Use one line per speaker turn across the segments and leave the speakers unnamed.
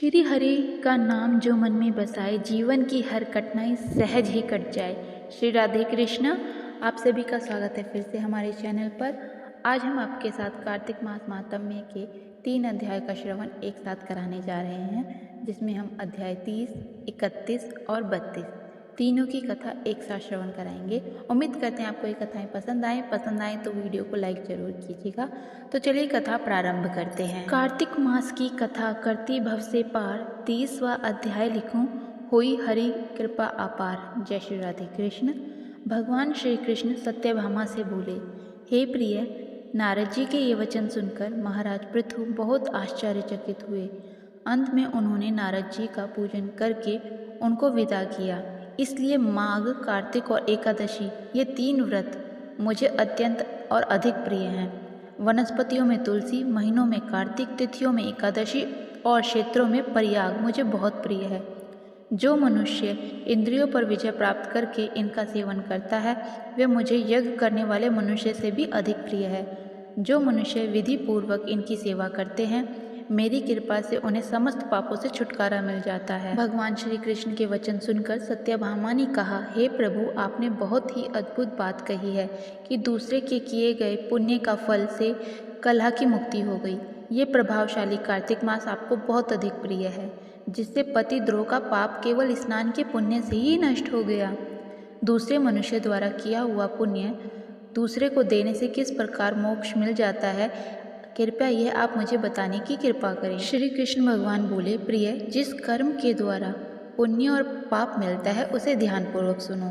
श्री हरि का नाम जो मन में बसाए, जीवन की हर कठिनाई सहज ही कट जाए। श्री राधे कृष्ण। आप सभी का स्वागत है फिर से हमारे चैनल पर। आज हम आपके साथ कार्तिक मास माहात्म्य के 3 अध्याय का श्रवण एक साथ कराने जा रहे हैं, जिसमें हम अध्याय 30, 31 और 32 तीनों की कथा एक साथ श्रवण कराएंगे। उम्मीद करते हैं आपको ये कथाएं पसंद आए तो वीडियो को लाइक जरूर कीजिएगा। तो चलिए कथा प्रारंभ करते हैं। कार्तिक मास की कथा करती भव से पार, 30वां अध्याय लिखूं, हुई हरि कृपा अपार। जय श्री राधे कृष्ण। भगवान श्री कृष्ण सत्यभामा से बोले, हे प्रिय, नारद जी के ये वचन सुनकर महाराज पृथु बहुत आश्चर्यचकित हुए। अंत में उन्होंने नारद जी का पूजन करके उनको विदा किया। इसलिए माघ, कार्तिक और एकादशी ये 3 व्रत मुझे अत्यंत और अधिक प्रिय हैं। वनस्पतियों में तुलसी, महीनों में कार्तिक, तिथियों में एकादशी और क्षेत्रों में प्रयाग मुझे बहुत प्रिय है। जो मनुष्य इंद्रियों पर विजय प्राप्त करके इनका सेवन करता है, वे मुझे यज्ञ करने वाले मनुष्य से भी अधिक प्रिय है। जो मनुष्य विधि पूर्वक इनकी सेवा करते हैं, मेरी कृपा से उन्हें समस्त पापों से छुटकारा मिल जाता है। भगवान श्री कृष्ण के वचन सुनकर सत्यभामा ने कहा, हे प्रभु, आपने बहुत ही अद्भुत बात कही है कि दूसरे के किए गए पुण्य का फल से कलह की मुक्ति हो गई। ये प्रभावशाली कार्तिक मास आपको बहुत अधिक प्रिय है, जिससे पति द्रोह का पाप केवल स्नान के पुण्य से ही नष्ट हो गया। दूसरे मनुष्य द्वारा किया हुआ पुण्य दूसरे को देने से किस प्रकार मोक्ष मिल जाता है, कृपया यह आप मुझे बताने की कृपा करें। श्री कृष्ण भगवान बोले, प्रिय, जिस कर्म के द्वारा पुण्य और पाप मिलता है उसे ध्यानपूर्वक सुनो।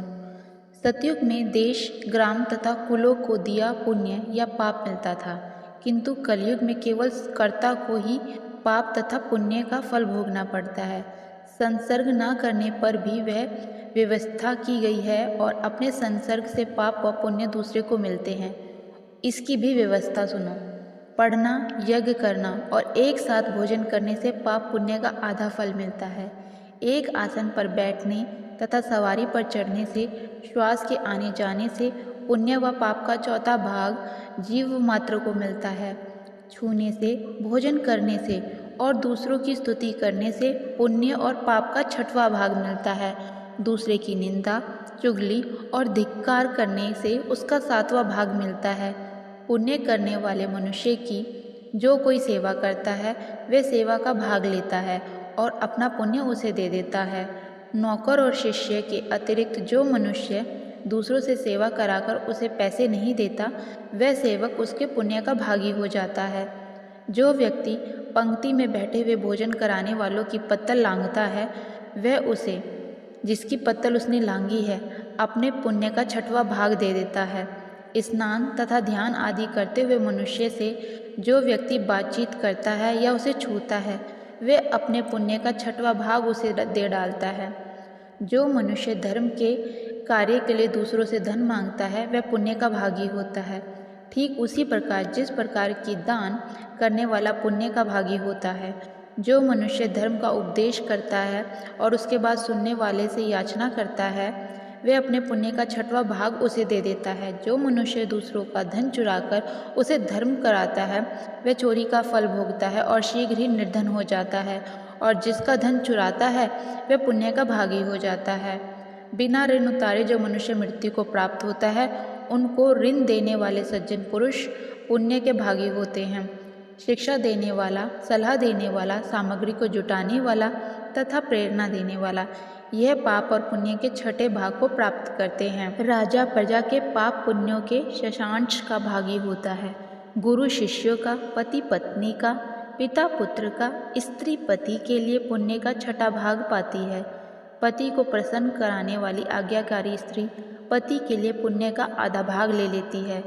सतयुग में देश, ग्राम तथा कुलों को दिया पुण्य या पाप मिलता था, किंतु कलयुग में केवल कर्ता को ही पाप तथा पुण्य का फल भोगना पड़ता है। संसर्ग न करने पर भी वह व्यवस्था की गई है और अपने संसर्ग से पाप व पुण्य दूसरे को मिलते हैं। इसकी भी व्यवस्था सुनो। पढ़ना, यज्ञ करना और एक साथ भोजन करने से पाप पुण्य का आधा फल मिलता है। एक आसन पर बैठने तथा सवारी पर चढ़ने से, श्वास के आने जाने से पुण्य व पाप का चौथा भाग जीव मात्र को मिलता है। छूने से, भोजन करने से और दूसरों की स्तुति करने से पुण्य और पाप का 6वां भाग मिलता है। दूसरे की निंदा, चुगली और धिक्कार करने से उसका 7वां भाग मिलता है। पुण्य करने वाले मनुष्य की जो कोई सेवा करता है, वह सेवा का भाग लेता है और अपना पुण्य उसे दे देता है। नौकर और शिष्य के अतिरिक्त जो मनुष्य दूसरों से सेवा कराकर उसे पैसे नहीं देता, वह सेवक उसके पुण्य का भागी हो जाता है। जो व्यक्ति पंक्ति में बैठे हुए भोजन कराने वालों की पत्तल लांघता है, वह उसे, जिसकी पत्तल उसने लांघी है, अपने पुण्य का 6वां भाग दे देता है। स्नान तथा ध्यान आदि करते हुए मनुष्य से जो व्यक्ति बातचीत करता है या उसे छूता है, वह अपने पुण्य का 6वां भाग उसे दे डालता है। जो मनुष्य धर्म के कार्य के लिए दूसरों से धन मांगता है, वह पुण्य का भागी होता है। ठीक उसी प्रकार जिस प्रकार की दान करने वाला पुण्य का भागी होता है। जो मनुष्य धर्म का उपदेश करता है और उसके बाद सुनने वाले से याचना करता है, वह अपने पुण्य का 6वां भाग उसे दे देता है। जो मनुष्य दूसरों का धन चुराकर उसे धर्म कराता है, वह चोरी का फल भोगता है और शीघ्र ही निर्धन हो जाता है। और जिसका धन चुराता है, वह पुण्य का भागी हो जाता है। बिना ऋण उतारे जो मनुष्य मृत्यु को प्राप्त होता है, उनको ऋण देने वाले सज्जन पुरुष पुण्य के भागी होते हैं। शिक्षा देने वाला, सलाह देने वाला, सामग्री को जुटाने वाला तथा प्रेरणा देने वाला, यह पाप और पुण्य के 6ठे भाग को प्राप्त करते हैं। राजा प्रजा के पाप पुण्यों के शशांश का भागी होता है। गुरु शिष्यों का, पति पत्नी का, पिता पुत्र का, स्त्री पति के लिए पुण्य का 6ठा भाग पाती है। पति को प्रसन्न कराने वाली आज्ञाकारी स्त्री पति के लिए पुण्य का आधा भाग ले लेती है।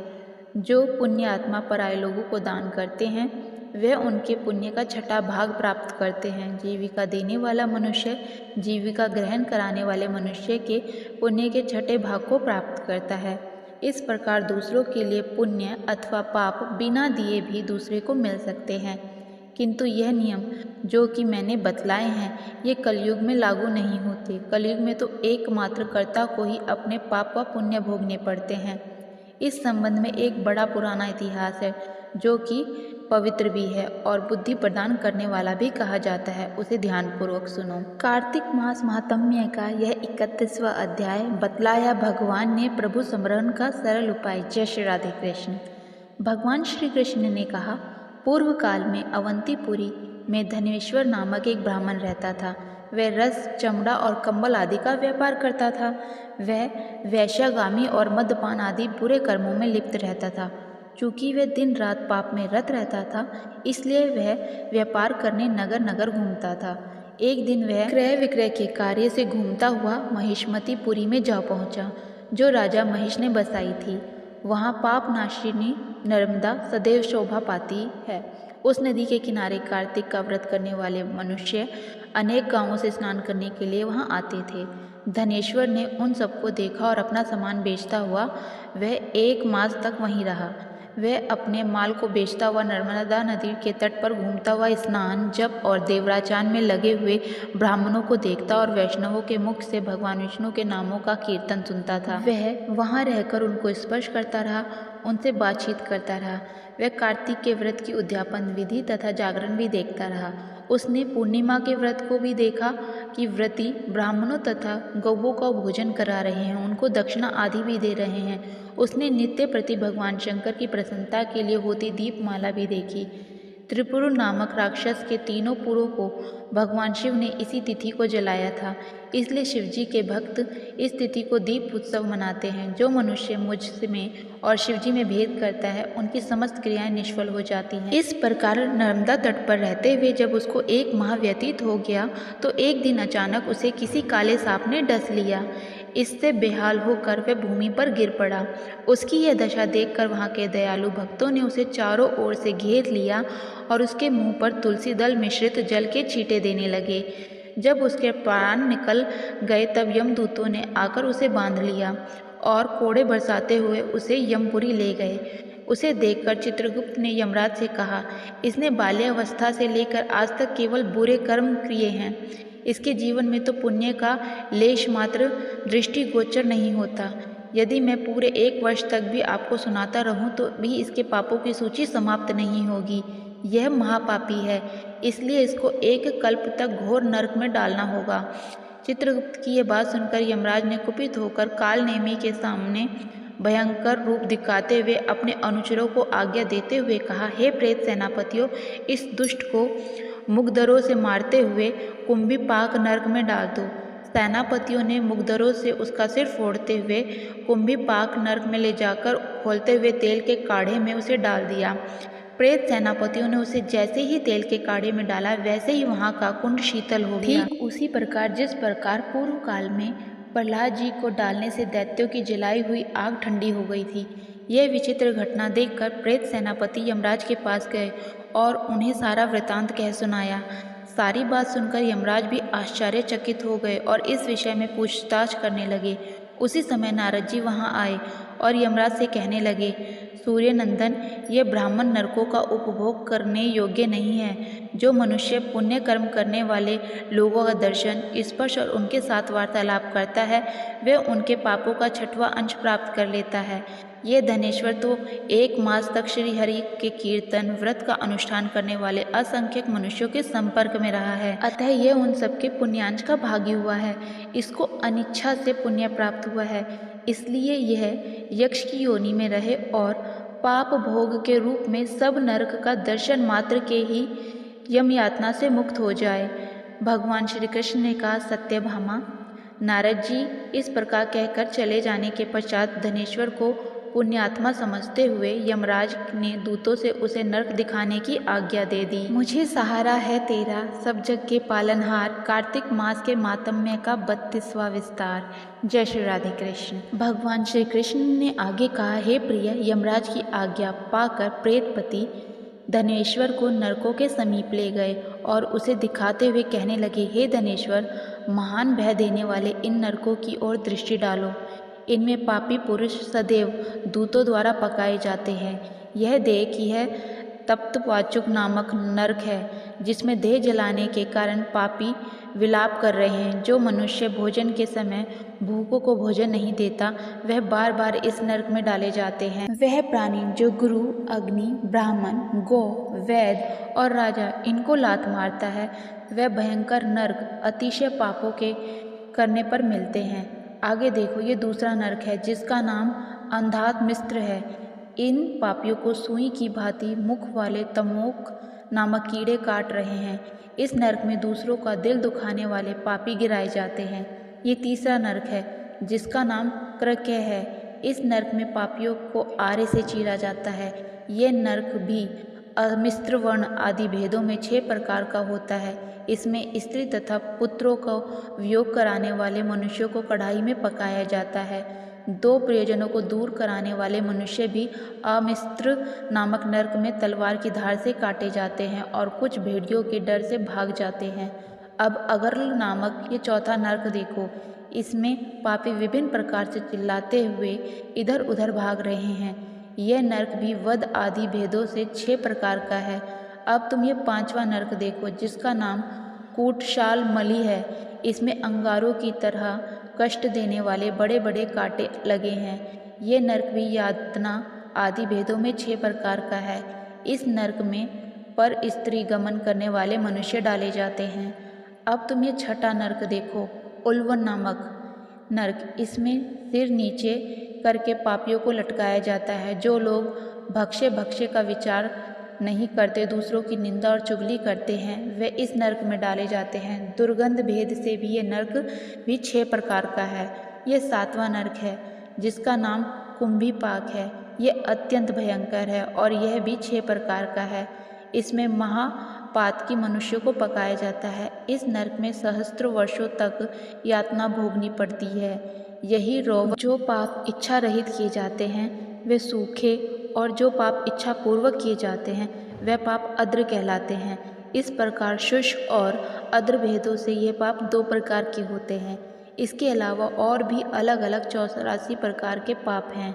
जो पुण्य आत्मा पराये लोगों को दान करते हैं, वह उनके पुण्य का 6ठा भाग प्राप्त करते हैं। जीविका देने वाला मनुष्य जीविका ग्रहण कराने वाले मनुष्य के पुण्य के 6ठे भाग को प्राप्त करता है। इस प्रकार दूसरों के लिए पुण्य अथवा पाप बिना दिए भी दूसरे को मिल सकते हैं, किंतु यह नियम जो कि मैंने बतलाए हैं, ये कलयुग में लागू नहीं होते। कलयुग में तो एकमात्र कर्ता को ही अपने पाप व पुण्य भोगने पड़ते हैं। इस संबंध में एक बड़ा पुराना इतिहास है, जो कि पवित्र भी है और बुद्धि प्रदान करने वाला भी कहा जाता है। उसे ध्यानपूर्वक सुनो। कार्तिक मास महात्म्य का यह 31वां अध्याय बतलाया भगवान ने प्रभु स्मरण का सरल उपाय। जय श्री राधे कृष्ण। भगवान श्री कृष्ण ने कहा, पूर्व काल में अवंतीपुरी में धनेश्वर नामक एक ब्राह्मण रहता था। वह रस, चमड़ा और कंबल आदि का व्यापार करता था। वह वैश्यागामी और मद्यपान आदि बुरे कर्मों में लिप्त रहता था। चूँकि वह दिन रात पाप में रत रहता था, इसलिए वह व्यापार करने नगर नगर घूमता था। एक दिन वह क्रय विक्रय के कार्य से घूमता हुआ महिष्मतीपुरी में जा पहुँचा, जो राजा महिष ने बसाई थी। वहाँ पाप नाशिनी नर्मदा सदैव शोभा पाती है। उस नदी के किनारे कार्तिक का व्रत करने वाले मनुष्य अनेक गांवों से स्नान करने के लिए वहां आते थे। धनेश्वर ने उन सबको देखा और अपना सामान बेचता हुआ वह 1 मास तक वहीं रहा। वह अपने माल को बेचता हुआ नर्मदा नदी के तट पर घूमता हुआ स्नान, जप और देवराचान में लगे हुए ब्राह्मणों को देखता और वैष्णवों के मुख से भगवान विष्णु के नामों का कीर्तन सुनता था। वह वहां रहकर उनको स्पर्श करता रहा, उनसे बातचीत करता रहा। वह कार्तिक के व्रत की उद्यापन विधि तथा जागरण भी देखता रहा। उसने पूर्णिमा के व्रत को भी देखा कि व्रती ब्राह्मणों तथा गौओं का भोजन करा रहे हैं, उनको दक्षिणा आदि भी दे रहे हैं। उसने नित्य प्रति भगवान शंकर की प्रसन्नता के लिए होती दीपमाला भी देखी। त्रिपुर नामक राक्षस के 3 पुरों को भगवान शिव ने इसी तिथि को जलाया था। इसलिए शिवजी के भक्त इस तिथि को दीप उत्सव मनाते हैं। जो मनुष्य मुझ में और शिवजी में भेद करता है, उनकी समस्त क्रियाएं निष्फल हो जाती हैं। इस प्रकार नर्मदा तट पर रहते हुए जब उसको 1 माह व्यतीत हो गया, तो एक दिन अचानक उसे किसी काले सांप ने डस लिया। इससे बेहाल होकर वह भूमि पर गिर पड़ा। उसकी यह दशा देखकर वहाँ के दयालु भक्तों ने उसे चारों ओर से घेर लिया और उसके मुंह पर तुलसी दल मिश्रित जल के छींटे देने लगे। जब उसके प्राण निकल गए, तब यमदूतों ने आकर उसे बांध लिया और कोड़े बरसाते हुए उसे यमपुरी ले गए। उसे देखकर चित्रगुप्त ने यमराज से कहा, इसने बाल्यावस्था से लेकर आज तक केवल बुरे कर्म किए हैं। इसके जीवन में तो पुण्य का लेश मात्र दृष्टिगोचर नहीं होता। यदि मैं पूरे 1 वर्ष तक भी आपको सुनाता रहूं, तो भी इसके पापों की सूची समाप्त नहीं होगी। यह महापापी है, इसलिए इसको 1 कल्प तक घोर नरक में डालना होगा। चित्रगुप्त की यह बात सुनकर यमराज ने कुपित होकर कालनेमी के सामने भयंकर रूप दिखाते हुए अपने अनुचरों को आज्ञा देते हुए कहा, हे प्रेत सेनापतियों, इस दुष्ट को मुगदरों से मारते हुए कुंभीपाक नरक में डाल दो। सेनापतियों ने मुगदरों से उसका सिर फोड़ते हुए कुंभीपाक नरक में ले जाकर खोलते हुए तेल के काढ़े में उसे डाल दिया। प्रेत सेनापतियों ने उसे जैसे ही तेल के काढ़े में डाला, वैसे ही वहाँ का कुंड शीतल हो गया। ठीक उसी प्रकार जिस प्रकार पूर्व काल में प्रहलाद जी को डालने से दैत्यों की जलाई हुई आग ठंडी हो गई थी। यह विचित्र घटना देखकर प्रेत सेनापति यमराज के पास गए और उन्हें सारा वृतांत कह सुनाया। सारी बात सुनकर यमराज भी आश्चर्यचकित हो गए और इस विषय में पूछताछ करने लगे। उसी समय नारद जी वहाँ आए और यमराज से कहने लगे, सूर्य नंदन, यह ब्राह्मण नरकों का उपभोग करने योग्य नहीं है। जो मनुष्य पुण्य कर्म करने वाले लोगों का दर्शन, स्पर्श और उनके साथ वार्तालाप करता है, वह उनके पापों का 6वां अंश प्राप्त कर लेता है। यह धनेश्वर तो 1 मास तक श्री हरि के कीर्तन व्रत का अनुष्ठान करने वाले असंख्यक मनुष्यों के संपर्क में रहा है। अतः यह उन सबके पुण्यांश का भागी हुआ है। इसको अनिच्छा से पुण्य प्राप्त हुआ है, इसलिए यह यक्ष की योनि में रहे और पाप भोग के रूप में सब नरक का दर्शन मात्र के ही यम यातना से मुक्त हो जाए। भगवान श्री कृष्ण ने कहा, सत्यभामा, नारद जी इस प्रकार कहकर चले जाने के पश्चात धनेश्वर को पुण्यात्मा समझते हुए यमराज ने दूतों से उसे नरक दिखाने की आज्ञा दे दी। मुझे सहारा है तेरा, सब जग के पालनहार। कार्तिक मास के मातम्य का 32वां विस्तार। जय श्री राधे कृष्ण। भगवान श्री कृष्ण ने आगे कहा, हे प्रिय, यमराज की आज्ञा पाकर प्रेतपति धनेश्वर को नरकों के समीप ले गए और उसे दिखाते हुए कहने लगे, हे धनेश्वर, महान भय देने वाले इन नरकों की ओर दृष्टि डालो। इनमें पापी पुरुष सदैव दूतों द्वारा पकाए जाते हैं। यह देह की है तप्तवाचुक नामक नरक है, जिसमें देह जलाने के कारण पापी विलाप कर रहे हैं। जो मनुष्य भोजन के समय भूखों को भोजन नहीं देता, वह बार बार इस नरक में डाले जाते हैं। वह प्राणी जो गुरु, अग्नि, ब्राह्मण, गौ, वैद्य और राजा इनको लात मारता है, वह भयंकर नरक अतिशय पापों के करने पर मिलते हैं। आगे देखो, ये दूसरा नरक है जिसका नाम अंधात्मिस्त्र है। इन पापियों को सुई की भांति मुख वाले तमोक नामक कीड़े काट रहे हैं। इस नरक में दूसरों का दिल दुखाने वाले पापी गिराए जाते हैं। ये तीसरा नरक है जिसका नाम क्रक्य है। इस नरक में पापियों को आरे से चीरा जाता है। ये नरक भी मिश्र वर्ण आदि भेदों में 6 प्रकार का होता है। इसमें स्त्री तथा पुत्रों को वियोग कराने वाले मनुष्यों को कढ़ाई में पकाया जाता है। 2 प्रियजनों को दूर कराने वाले मनुष्य भी अमिस्त्र नामक नरक में तलवार की धार से काटे जाते हैं और कुछ भेड़ियों के डर से भाग जाते हैं। अब अगर्ल नामक ये चौथा नरक देखो। इसमें पापी विभिन्न प्रकार से चिल्लाते हुए इधर उधर भाग रहे हैं। यह नरक भी वध आदि भेदों से 6 प्रकार का है। अब तुम ये 5वां नरक देखो जिसका नाम कूटशाल मली है। इसमें अंगारों की तरह कष्ट देने वाले बड़े बड़े कांटे लगे हैं। ये नरक भी यातना आदि भेदों में 6 प्रकार का है। इस नरक में पर स्त्री गमन करने वाले मनुष्य डाले जाते हैं। अब तुम ये 6ठा नरक देखो, उल्वन नामक नरक। इसमें सिर नीचे करके पापियों को लटकाया जाता है। जो लोग भक्ष्य का विचार नहीं करते, दूसरों की निंदा और चुगली करते हैं, वे इस नरक में डाले जाते हैं। दुर्गंध भेद से भी ये नरक भी 6 प्रकार का है। ये 7वां नरक है जिसका नाम कुंभीपाक है। ये अत्यंत भयंकर है और यह भी 6 प्रकार का है। इसमें महापातकी मनुष्यों को पकाया जाता है। इस नरक में सहस्त्र वर्षों तक यातना भोगनी पड़ती है। यही रोग जो पाप इच्छा रहित किए जाते हैं वे सूखे, और जो पाप इच्छा पूर्वक किए जाते हैं वह पाप अद्र कहलाते हैं। इस प्रकार शुष्क और अद्र भेदों से ये पाप 2 प्रकार के होते हैं। इसके अलावा और भी अलग अलग 84 प्रकार के पाप हैं।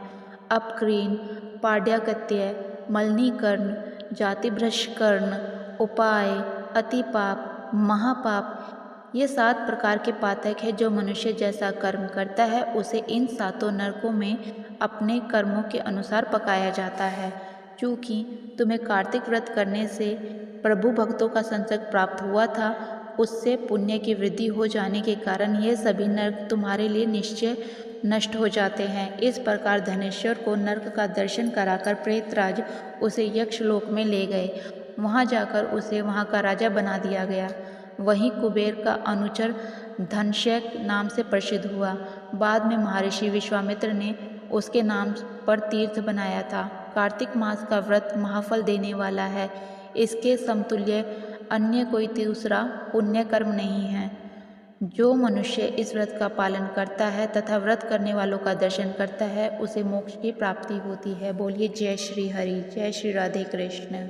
अपक्रीन, पाड्याकत्य, मलनीकर्ण, जातिभ्रष्टकर्ण, उपाय, अतिपाप, महापाप, ये 7 प्रकार के पातक हैं। जो मनुष्य जैसा कर्म करता है उसे इन 7 नरकों में अपने कर्मों के अनुसार पकाया जाता है। चूँकि तुम्हें कार्तिक व्रत करने से प्रभु भक्तों का संसर्ग प्राप्त हुआ था, उससे पुण्य की वृद्धि हो जाने के कारण ये सभी नरक तुम्हारे लिए निश्चय नष्ट हो जाते हैं। इस प्रकार धनेश्वर को नरक का दर्शन कराकर प्रेतराज उसे यक्षलोक में ले गए। वहाँ जाकर उसे वहाँ का राजा बना दिया गया। वहीं कुबेर का अनुचर धनशैक नाम से प्रसिद्ध हुआ। बाद में महर्षि विश्वामित्र ने उसके नाम पर तीर्थ बनाया था। कार्तिक मास का व्रत महाफल देने वाला है। इसके समतुल्य अन्य कोई दूसरा पुण्य कर्म नहीं है। जो मनुष्य इस व्रत का पालन करता है तथा व्रत करने वालों का दर्शन करता है उसे मोक्ष की प्राप्ति होती है। बोलिए जय श्री हरि, जय श्री राधे कृष्ण।